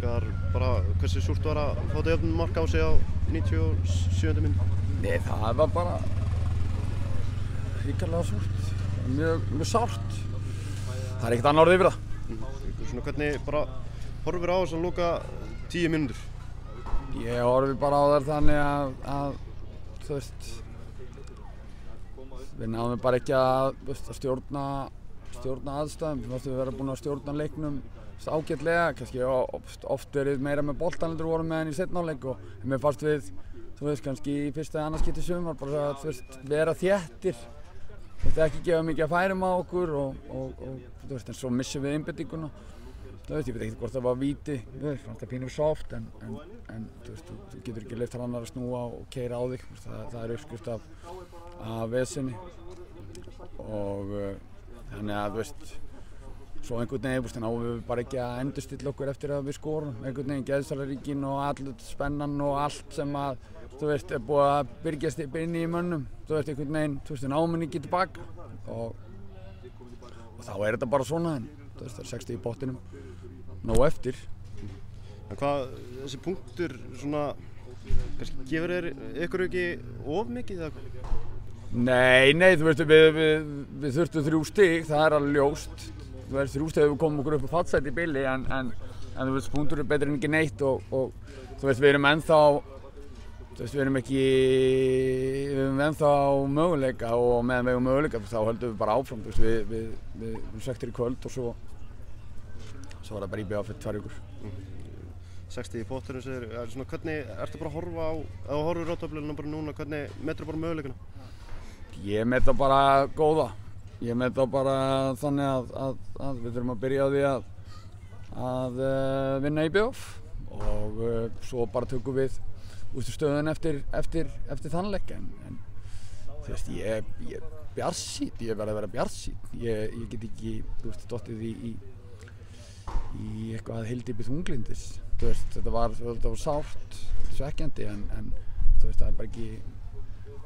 Óskar, bara hversu súrt var að fá þetta jöfnunarmark á sig á 97. mínútu? Nei, það var bara hrikalega súrt, mjög sárt. Það ekkert annað orðið yfir það. Svona hvernig bara horfir á þess að loka 10 mínútur? Ég horfi bara á þær þannig að þú veist, við náðum bara ekki að stjórna aðstæðum. Við mátum vera búin að stjórna leiknum ágætlega, kannski oft verið meira með boltann heldur vorum með henni í seinni hálfleik og mér fannst við, þú veist, kannski í fyrsta eða annað skipti í sumar bara þú veist, vera þéttir, þú veist, ekki gefa mikið að færum á okkur og þú veist, en svo missum við einbeitinguna. Þú veist, ég veit ekkert hvort það var víti, þú veist, það pínur soft en þú veist, þú getur ekki leyft annar að snúa og keyra á þig, það er uppskrift af vesinni og þannig að, þú veist, svo einhvern veginn náum við bara ekki að endurstilla okkur eftir að við skorum. Einhvern veginn geðsalaríkin og allt spennan og allt sem að, þú veist, er búið að byrgjast inni í mönnum. Þú veist, einhvern veginn, þú veist, náum við ekki tilbaka og þá er þetta bara svona en þú veist, það er 60 í bottinum, nóg eftir. En hvað, þessi punktur svona, kannski gefur ykkur ekki of mikið eða? Nei, þú veist, við þurftum 3 stig, það er alveg ljóst. Þú veist, 3 stig við komum okkur upp á fallsæti í bili en þú veist, punktur er betur en ekki neitt og þú veist, við erum ennþá, þú veist, við erum ennþá möguleika og meðan við eigum möguleika þá höldum við bara áfram, þú veist, við erum svektir í kvöld og svo er það bara í BF fyrir 2 vikur. 60 í pottunum segir, svona hvernig ertu bara að horfa á, ef þú horfir á töfluna bara núna, hvernig metur bara möguleikana? Ég met það bara góða. Ég met það bara þannig að við þurfum að byrja á því að vinna í BF og svo bara tökum við út í stöðun eftir þann leik en þú veist, ég er bjartsýnn, ég verð að vera bjartsýnn. Ég get ekki, þú veist, dottið í eitthvað hyldýpi þunglindis. Þú veist, þetta var sárt, svekkjandi en þú veist, það er bara ekki.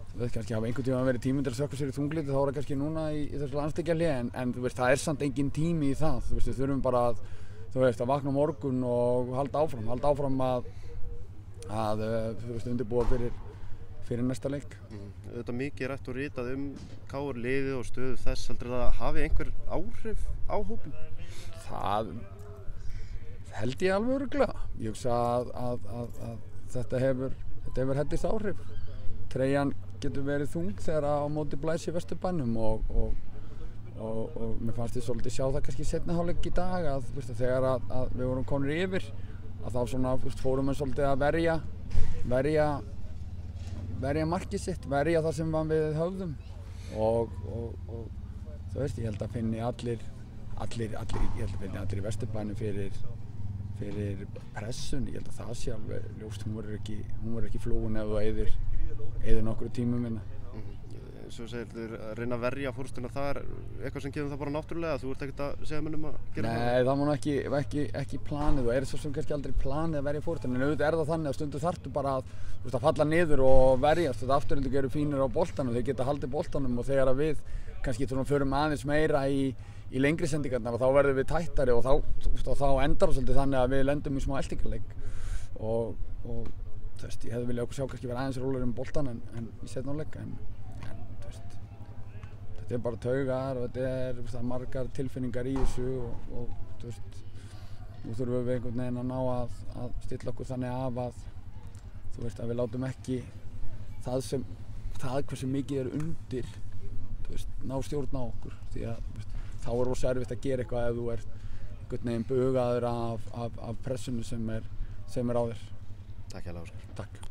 Þú veist, kannski hafa einhvern tíma verið tími til að sökka sér í þunglindi, þá er það kannski núna í þessu landsleikjahléi en þú veist, það er samt engin tími í það. Þú veist, við þurfum bara að vakna á morgun og halda áfram að þú veist, undirbúa fyrir næsta leik. Þetta mikið rætt og ritað KR liðið og stöðu þess, heldur það hafi einhver áhrif á hópinn? Það held ég alveg örugglega. Ég hugsa að þetta hefur hendist áhrif. Treyjan getur verið þung þegar á móti blæs í Vesturbænum og mér fannst ég svolítið sjá það kannski í seinni hálfleik í dag að þegar að við vorum komnir yfir að þá svona fórum við svolítið að verja markið sitt, verja það sem við höfðum og þú veist, ég held að finni allir í Vesturbænum fyrir pressun, ég held að það sé alveg ljóst, hún verður ekki flúin ef þú eyðir nokkru tímum minna. Svo segir að reyna að verja fórstuna, það er eitthvað sem kemur það bara náttúrulega, þú ert ekkert að segja mönnum að gera það? Nei, það má ekki planið og er svo sem kannski aldrei planið að verja fórstuna, en auðvitað er það þannig að stundum þarftu bara að falla niður og verjast, þetta afturhaldið eru fínir á boltanum, þeir geta haldið boltanum og þegar við kannski förum aðeins meira í lengri sendingarnar og þá verðum við tættari og þá endar það svolítið þannig að við lendum í smá eltingarleik og þú veist, ég hefði viljað sjá kannski vera aðeins rólegri með boltan en í seinni hálfleik en þú veist, þetta er bara taugar og þetta er margar tilfinningar í þessu og þú veist, nú þurfum við einhvern veginn að ná að stilla okkur þannig af að þú veist, að við látum ekki það hversu mikið er undir, þú veist, ná stjórn á okkur því að þú veist, þá er rosa erfitt að gera eitthvað ef þú ert einhvern veginn bugaður af pressunu sem er á þér. Takk hérlega, Óskar. Takk.